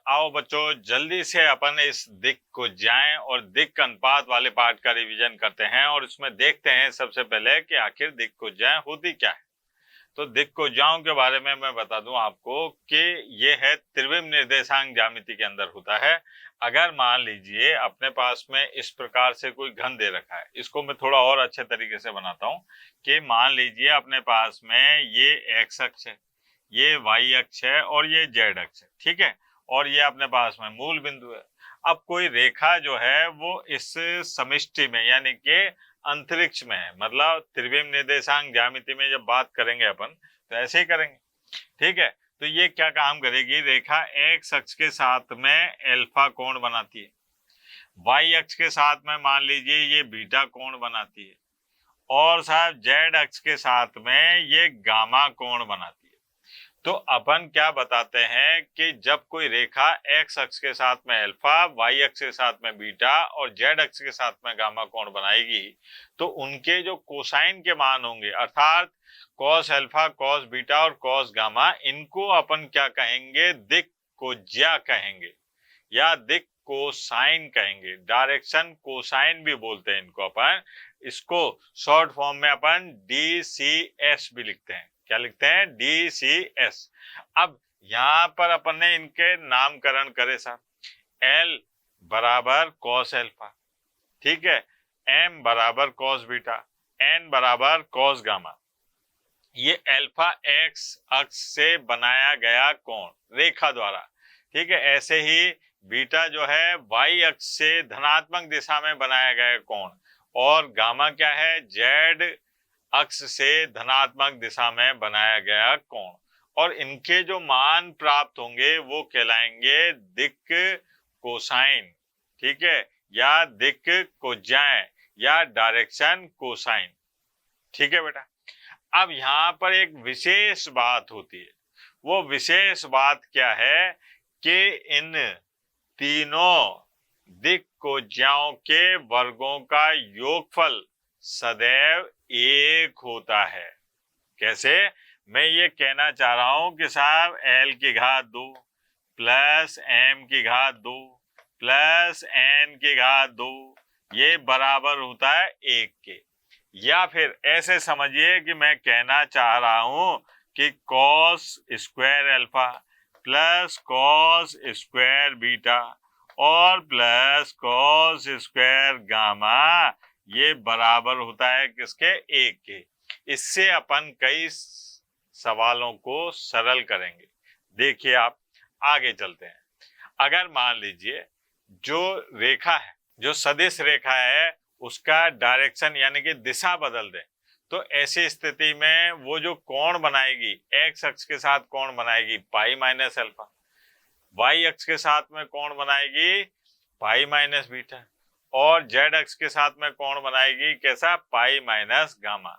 आओ बच्चों जल्दी से अपन इस दिक् को जाएं और दिक् अनुपात वाले पार्ट का रिवीजन करते हैं और इसमें देखते हैं सबसे पहले कि आखिर दिक् को जाएं होती क्या है। तो दिक् को जाओं के बारे में मैं बता दूं आपको कि ये है त्रिविम निर्देशांक ज्यामिति के अंदर होता है। अगर मान लीजिए अपने पास में इस प्रकार से कोई घन दे रखा है, इसको मैं थोड़ा और अच्छे तरीके से बनाता हूं कि मान लीजिए अपने पास में ये एक्स अक्ष है, ये वाई अक्ष है और ये जेड अक्ष है, ठीक है, और ये अपने पास में मूल बिंदु है। अब कोई रेखा जो है वो इस समष्टि में यानी कि अंतरिक्ष में है, मतलब त्रिविम निर्देशांक ज्यामिति में जब बात करेंगे अपन तो ऐसे ही करेंगे, ठीक है। तो ये क्या काम करेगी, रेखा एक्स अक्ष के साथ में एल्फा कोण बनाती है, वाई अक्ष के साथ में मान लीजिए ये बीटा कोण बनाती है, और साहब जेड अक्ष के साथ में ये गामा कोण बनाती है। तो अपन क्या बताते हैं कि जब कोई रेखा एक्स अक्ष के साथ में अल्फा, वाई अक्ष के साथ में बीटा और जेड अक्ष के साथ में गामा कोण बनाएगी तो उनके जो कोसाइन के मान होंगे अर्थात कॉस अल्फा, कॉस बीटा और कॉस गामा, इनको अपन क्या कहेंगे, दिक् कोज्या कहेंगे या दिक् कोसाइन कहेंगे। डायरेक्शन कोसाइन भी बोलते हैं इनको अपन। इसको शॉर्ट फॉर्म में अपन DCS भी लिखते हैं। क्या लिखते हैं, DCS। अब यहां पर अपन ने इनके नामकरण करे साहब, L बराबर कॉस अल्फा, ठीक है, M बराबर कॉस बीटा, N बराबर कॉस गामा। ये अल्फा एक्स अक्ष से बनाया गया कोण रेखा द्वारा, ठीक है। ऐसे ही बीटा जो है वाई अक्ष से धनात्मक दिशा में बनाया गया कोण, और गामा क्या है, जेड अक्ष से धनात्मक दिशा में बनाया गया कोण, और इनके जो मान प्राप्त होंगे वो कहलाएंगे दिक् कोसाइन, ठीक है, या दिक् कोज्याएं या डायरेक्शन कोसाइन, ठीक है बेटा। अब यहाँ पर एक विशेष बात होती है, वो विशेष बात क्या है कि इन तीनों दिक् कोज्याओं के वर्गों का योगफल सदैव एक होता है। कैसे, मैं ये कहना चाह रहा हूं कि साहब L की घात 2 प्लस M की घात 2 प्लस N की घात 2 ये बराबर होता है 1 के। या फिर ऐसे समझिए कि मैं कहना चाह रहा हूं कि cos square alpha plus cos square beta और प्लस कॉस स्क्वायर गामा ये बराबर होता है किसके, 1 के। इससे अपन कई सवालों को सरल करेंगे। देखिए आप आगे चलते हैं। अगर मान लीजिए जो रेखा है, जो सदिश रेखा है, उसका डायरेक्शन यानी कि दिशा बदल दें तो ऐसी स्थिति में वो जो कोण बनाएगी, एक्स अक्ष के साथ कोण बनाएगी पाई माइनस अल्फा, वाई अक्ष के साथ में कोण बनाएगी पाई माइनस बीटा, और जेड अक्ष के साथ में कोण बनाएगी कैसा, पाई माइनस गामा।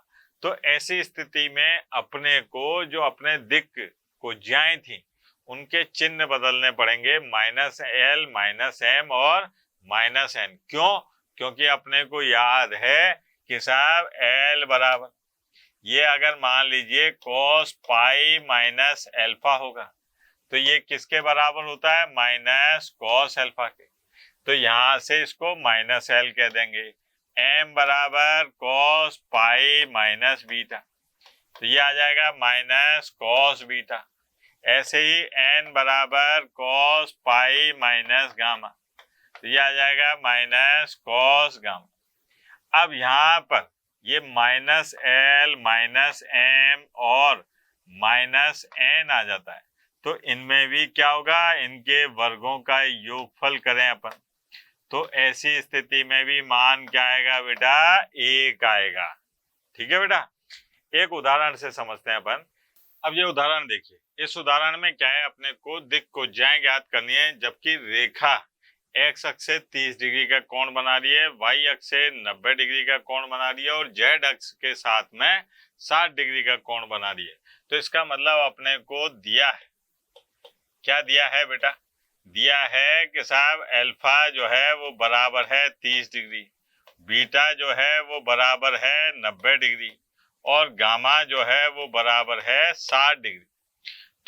तो ऐसी स्थिति में अपने को जो अपने दिक् कोज्याएं थी उनके चिन्ह बदलने पड़ेंगे, -L -M और -N। क्यों, क्योंकि अपने को याद है कि साहब L बराबर, ये अगर मान लीजिए cos पाई माइनस अल्फा होगा तो ये किसके बराबर होता है, माइनस cos अल्फा के। तो यहां से इसको -L कह देंगे। M बराबर cos पाई माइनस बीटा, तो ये आ जाएगा माइनस cos बीटा। ऐसे ही N बराबर cos पाई माइनस गामा, तो ये आ जाएगा माइनस cos गामा। अब यहाँ पर ये -L -M और -N आ जाता है, तो इनमें भी क्या होगा, इनके वर्गों का योगफल करें अपन तो ऐसी स्थिति में भी मान क्या आएगा बेटा, 1 आएगा, ठीक है बेटा। एक उदाहरण से समझते हैं अपन। अब ये उदाहरण देखिए, इस उदाहरण में क्या है, अपने को दिक् कोज्याएं ज्ञात करनी है जबकि रेखा एक्स अक्ष से 30 डिग्री का कोण बना रही है, वाई अक्ष से 90 डिग्री का कोण बना रही है और जेड अक्ष के साथ में 60 डिग्री का कोण बना रही है। तो इसका मतलब अपने को दिया है, क्या दिया है बेटा, दिया है कि साहब अल्फा जो है वो बराबर है 30 डिग्री, बीटा जो है वो बराबर है 90 डिग्री और गामा जो है वो बराबर है 60 डिग्री।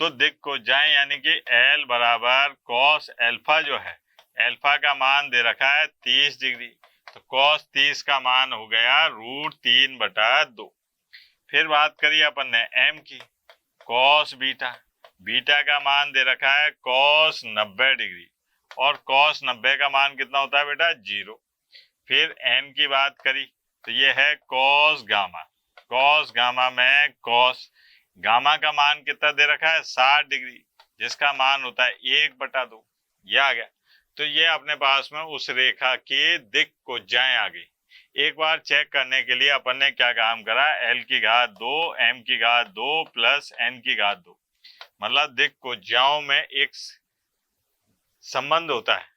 तो दिक् को जाए यानी कि L बराबर cos अल्फा जो है, अल्फा का मान दे रखा है 30 डिग्री, तो cos 30 का मान हो गया √3/2। फिर बात करिए अपन ने m की, cos बीटा, बीटा का मान दे रखा है cos 90 डिग्री, और cos 90 का मान कितना होता है बेटा 0। फिर n की बात करी तो ये है cos गामा, cos गामा में cos गामा का मान कितना दे रखा है 60 डिग्री, जिसका मान होता है 1/2, ये आ गया। तो ये अपने पास में उस रेखा की दिक् को जाए आ गई। एक बार चेक करने के लिए अपन ने क्या काम करा, L की घात 2 m की घात 2 प्लस n की घात 2, मतलब दिक् को ज्याओं में एक संबंध होता है,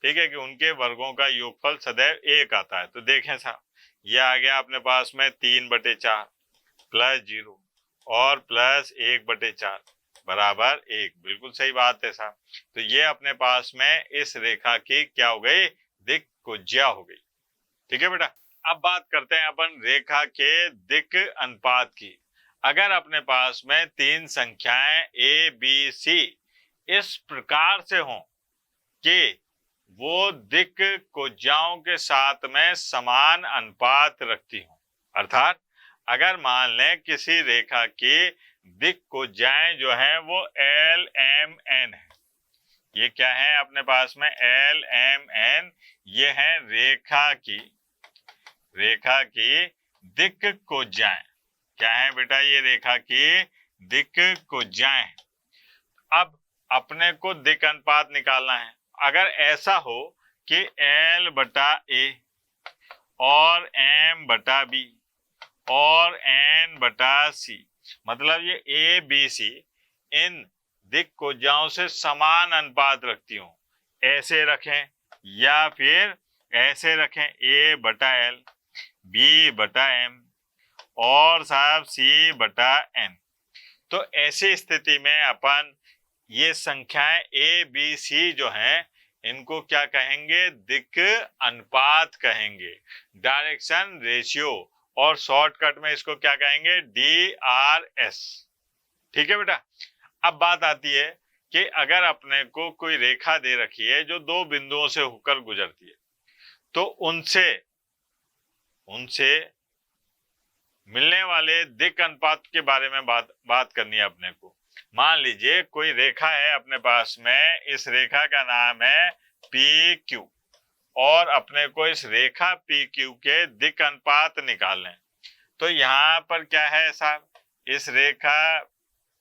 ठीक है, कि उनके वर्गों का योगफल सदैव 1 आता है। तो देखें साहब, ये आ गया अपने पास में 3/4 प्लस 0 और प्लस 1/4 बराबर 1। बिल्कुल सही बात है साहब। तो ये अपने पास में इस रेखा की क्या हो गई, दिक् को ज्या हो गई। ठीक है बेटा। अब बात करते हैं अपन रेखा के दिक् अनुपात की। अगर अपने पास में 3 संख्याएं A, B, C इस प्रकार से हों कि वो दिक् कोज्याओं के साथ में समान अनुपात रखती हों, अर्थात अगर मान लें किसी रेखा की दिक् कोज्याएं जो है वो L, M, N है, ये क्या है अपने पास में L, M, N, ये है रेखा की दिक् कोज्याएं। क्या है बेटा, ये रेखा की दिक् कोज्याएं। अब अपने को दिक् अनुपात निकालना है। अगर ऐसा हो कि L/A और M/B और N/C, मतलब ये A, B, C इन दिक् कोज्याओं से समान अनुपात रखती हूं, ऐसे रखें या फिर ऐसे रखें, A/L, B/M और साहब C/N। तो ऐसी स्थिति में अपन ये संख्याएं A, B, C जो हैं इनको क्या कहेंगे, दिक् अनुपात कहेंगे, डायरेक्शन रेशियो, और शॉर्टकट में इसको क्या कहेंगे, DRS। ठीक है बेटा। अब बात आती है कि अगर अपने को कोई रेखा दे रखी है जो 2 बिंदुओं से होकर गुजरती है, तो उनसे मिलने वाले दिक् अनुपात के बारे में बात करनी है अपने को। मान लीजिए कोई रेखा है अपने पास में, इस रेखा का नाम है PQ, और अपने को इस रेखा PQ के दिक् अनुपात निकालने। तो यहाँ पर क्या है साहब, इस रेखा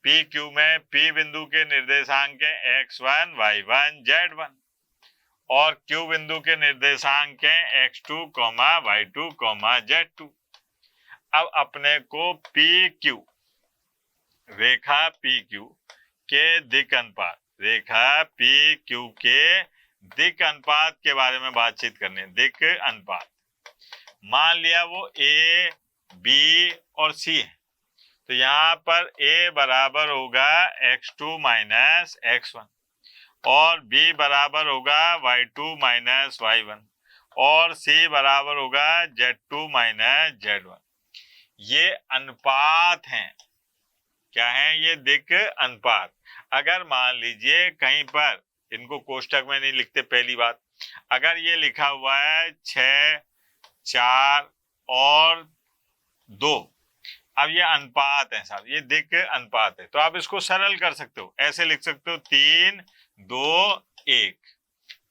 PQ में P बिंदु के निर्देशांक है x1, y1, z1, और Q बिंदु के निर्देशांक है x2, y2, z2। अब अपने को रेखा PQ के दिक् अनुपात के बारे में बातचीत करनी है। दिक् अनुपात, मान लिया वो A, B और C है, तो यहाँ पर A बराबर होगा x2 माइनस x1, और B बराबर होगा y2 माइनस y1, और C बराबर होगा z2 माइनस z1। ये अनुपात हैं। क्या है, ये दिक् अनुपात। अगर मान लीजिए कहीं पर, इनको कोष्टक में नहीं लिखते पहली बात, अगर ये लिखा हुआ है 6, 4 और 2, अब ये अनुपात है साहब, ये दिक् अनुपात है, तो आप इसको सरल कर सकते हो, ऐसे लिख सकते हो 3, 2, 1।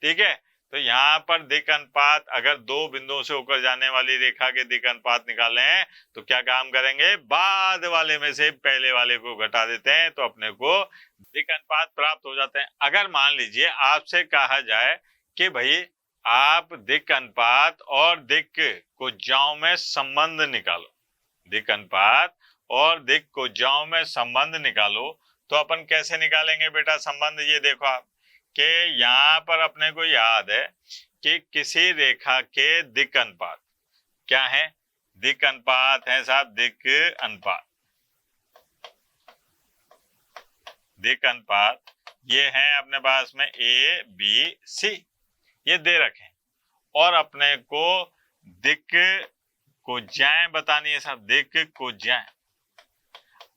ठीक है। तो यहाँ पर दिक् अनुपात, अगर 2 बिंदुओं से होकर जाने वाली रेखा के दिक् अनुपात निकालने हैं तो क्या काम करेंगे, बाद वाले में से पहले वाले को घटा देते हैं, तो अपने को दिक् अनुपात प्राप्त हो जाते हैं। अगर मान लीजिए आपसे कहा जाए कि भाई आप दिक् अनुपात और दिक् कोज्याओं में संबंध निकालो, दिक् अनुपात और दिक् कोज्याओं में संबंध निकालो, तो अपन कैसे निकालेंगे बेटा संबंध। ये देखो आप कि यहाँ पर अपने को याद है कि किसी रेखा के दिक् अनुपात क्या है, दिक् अनुपात है साहब, दिक् अनुपात ये है अपने पास में A, B, C, ये दे रखे, और अपने को दिक् कोज्याएं बतानी है साहब, दिक् कोज्याएं।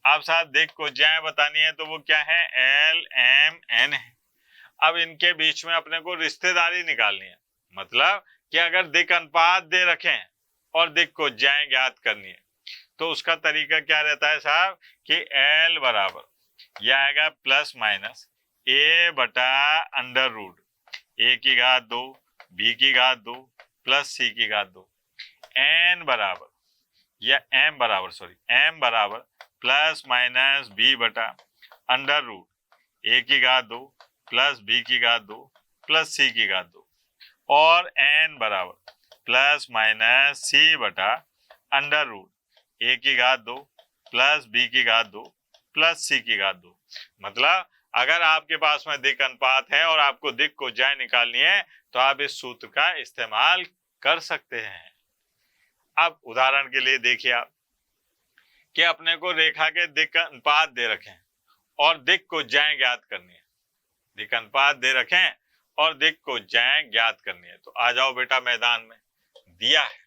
अब साहब दिक् कोज्याएं बतानी है तो वो क्या है, एल एम एन है। अब इनके बीच में अपने को रिश्तेदारी निकालनी है, मतलब कि अगर दिक् अनुपात दे रखें और दिक् कोज्याएं ज्ञात करनी है तो उसका तरीका क्या रहता है साहब कि एल बराबर यह आएगा प्लस माइनस ए बटा अंडर रूट ए की घात 2 बी की घात 2 प्लस सी की घात 2, एन बराबर या एम बराबर प्लस माइनस बी बटा अंडर रूट ए की घात 2 प्लस बी की घात 2 प्लस सी की घात 2, और एन बराबर प्लस माइनस सी बटा अंडर रूट ए की घात 2 प्लस बी की घात 2 प्लस सी की घात 2। मतलब अगर आपके पास में दिक् अनुपात है और आपको दिक् कोज्याएं निकालनी है तो आप इस सूत्र का इस्तेमाल कर सकते हैं। अब उदाहरण के लिए देखिए आप कि अपने को रेखा के दिक् अनुपात दे रखें और दिक् कोज्याएं ज्ञात करनी है। दिक् अनुपात दे रखें और दिक् कोज्याएं ज्ञात करनी है तो आ जाओ बेटा मैदान में। दिया है,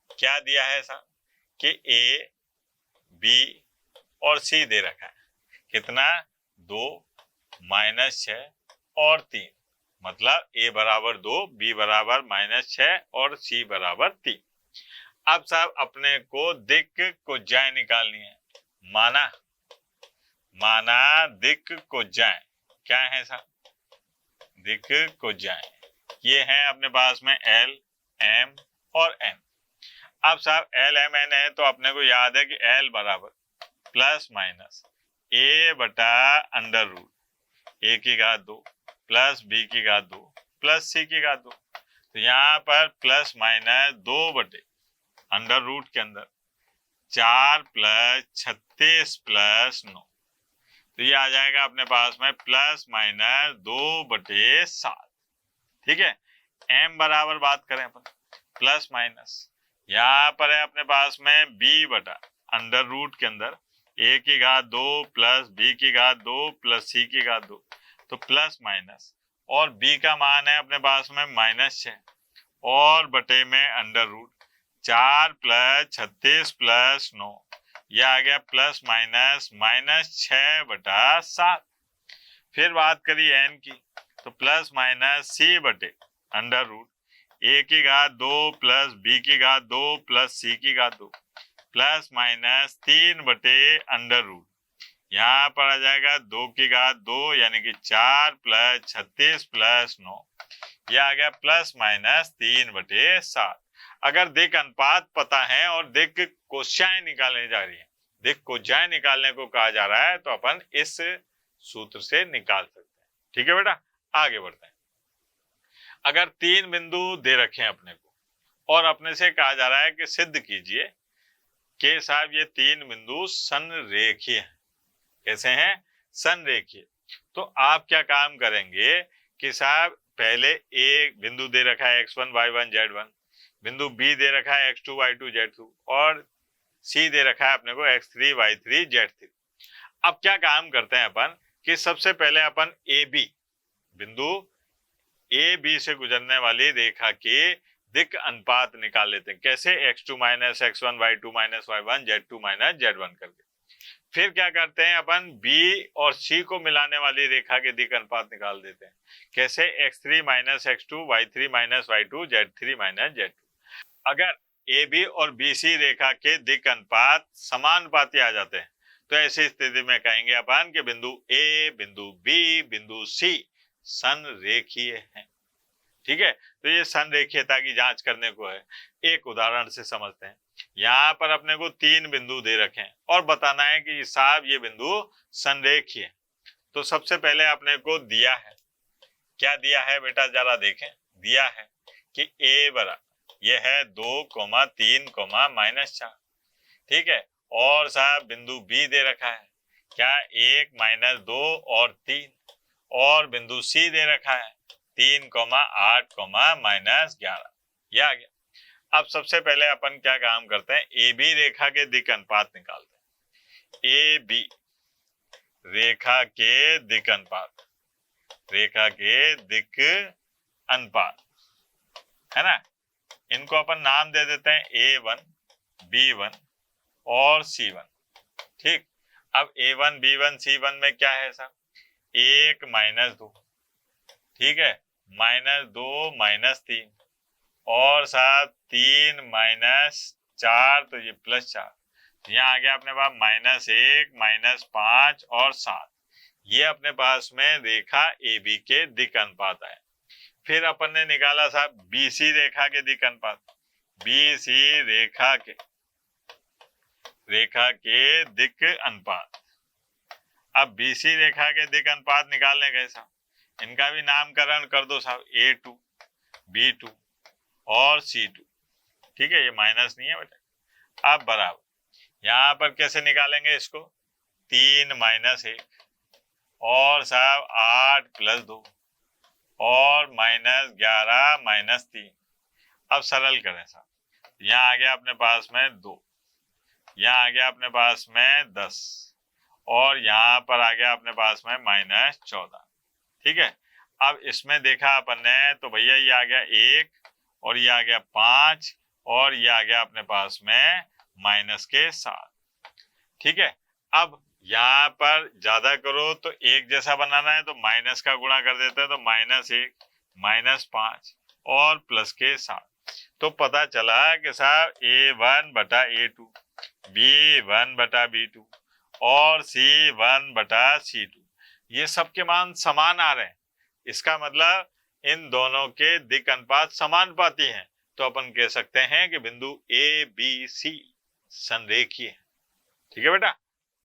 क्या दिया है साहब कि ए बी और सी दे रखा है, कितना 2 माइनस 6 और 3, मतलब ए बराबर 2 बी बराबर माइनस 6 और सी बराबर 3। अब साहब अपने को दिक् कोज्याएं निकालनी है। माना दिक् कोज्याएं क्या है साहब, दिक् कोज्याएं ये हैं अपने पास में एल एम और एन। अब साहब एल एम एन है तो अपने को याद है कि एल बराबर प्लस माइनस ए बटा अंडर रूट ए की घात 2 प्लस बी की घात 2 प्लस सी की घात 2। तो यहाँ पर प्लस माइनस 2 बटे अंडर रूट के अंदर 4 प्लस 36 प्लस 9, तो ये आ जाएगा अपने पास में प्लस माइनस 2 बटे 7। ठीक है, एम बराबर बात करें अपन प्लस माइनस, यहाँ पर है अपने पास में बी बटा अंडर रूट के अंदर ए की घात 2 प्लस बी की घात 2 प्लस सी की घात 2, तो प्लस माइनस और बी का मान है अपने पास में माइनस 6 और बटे में अंडर रूट 4 प्लस 36 प्लस 9, यह आ गया प्लस माइनस माइनस 6 बटा 7। फिर बात करिए एन की तो प्लस माइनस सी बटे अंडर रूट ए की घात 2 प्लस बी की घात 2 प्लस सी की घात 2 प्लस माइनस 3 बटे अंडर रूट, यहाँ पर आ जाएगा 2 की घात 2 यानी कि 4 प्लस 36 प्लस 9, यह आ गया प्लस माइनस 3 बटे 7। अगर दिक् अनुपात पता है और दिक् कोज्याएं निकालने जा रही है, दिक् कोज्याएं निकालने को कहा जा रहा है तो अपन इस सूत्र से निकाल सकते हैं। ठीक है बेटा, आगे बढ़ते हैं। अगर 3 बिंदु दे रखे हैं अपने को और अपने से कहा जा रहा है कि सिद्ध कीजिए कि साहब ये 3 बिंदु संरेखीय हैं। कैसे हैं? संरेखीय। तो आप क्या काम करेंगे कि साहब पहले ए बिंदु दे रखा है x1 y1 z1, बिंदु बी दे रखा है x2 y2 z2 और सी दे रखा है अपने को x3 y3 z3। अब क्या काम करते हैं अपन कि सबसे पहले अपन ए बी बिंदु ए बी से गुजरने वाली रेखा के दिक् अनुपात निकाल लेते हैं। कैसे? x2 minus x1 y2 minus y1 z2 minus z1 करके। फिर क्या करते हैं अपन बी और सी को मिलाने वाली रेखा के दिक् अनुपात निकाल देते हैं। कैसे? x3 minus x2 y3 minus y2 z3 minus z2। अगर ए बी और बी सी रेखा के दिक् अनुपात समानुपाती आ जाते हैं तो ऐसी स्थिति में कहेंगे अपन कि बिंदु ए बिंदु बी बिंदु सी संरेखीय हैं। ठीक है, तो ये संरेखीयता की जांच करने को है, एक उदाहरण से समझते हैं। यहाँ पर अपने को 3 बिंदु दे रखे हैं और बताना है कि साहब ये बिंदु संरेखीय है। तो सबसे पहले अपने को दिया है, क्या दिया है बेटा जरा देखें। दिया है कि a बराबर ये है 2, 3, -4। ठीक है, और साहब बिंदु b दे रखा है क्या 1, -2 और 3, और बिंदु सी दे रखा है 3, 8, -11। यह आ गया। अब सबसे पहले अपन क्या काम करते हैं, ए बी रेखा के दिक् अनुपात निकालते हैं। ए बी रेखा के दिक् अनुपात, रेखा के दिक् अनुपात है ना, इनको अपन नाम दे देते हैं A1, B1 और C1। ठीक, अब A1 B1 C1 में क्या है साहब, 1 माइनस 2, ठीक है, -2 -3 और साथ 3 -4, तो ये +4। यहाँ आ गया अपने पास -1 -5 और 7। ये अपने पास में रेखा AB के दिक् अनुपात है। फिर अपन ने निकाला साहब BC रेखा के दिक् अनुपात, BC रेखा के दिक् अनुपात। अब BC रेखा के दिक् अनुपात निकालने गए साहब, इनका भी नामकरण कर दो साहब, A2 B2 और C2, ठीक है, ये माइनस नहीं है बेटा। अब बराबर यहाँ पर कैसे निकालेंगे इसको, 3 -1 और साहब 8 + 2 और -11 -3। अब सरल करें साहब, यहाँ आ गया अपने पास में 2, यहाँ आ गया अपने पास में 10 और यहाँ पर आ गया अपने पास में -14, ठीक है। अब इसमें देखा अपन ने तो भैया ये आ गया 1 और ये आ गया 5 और ये आ गया अपने पास में -7, ठीक है। अब यहाँ पर ज्यादा करो तो एक जैसा बनाना है तो माइनस का गुणा कर देते हैं, तो -1 -5 और +7। तो पता चला कि साहब A1 बटा A2, B1 बटा B2 और C1 बटा C2, ये सबके मान समान आ रहे हैं। इसका मतलब इन दोनों के दिक् अनुपात समानुपाती हैं। तो अपन कह सकते हैं कि बिंदु ABC संरेखीय है, ठीक है बेटा।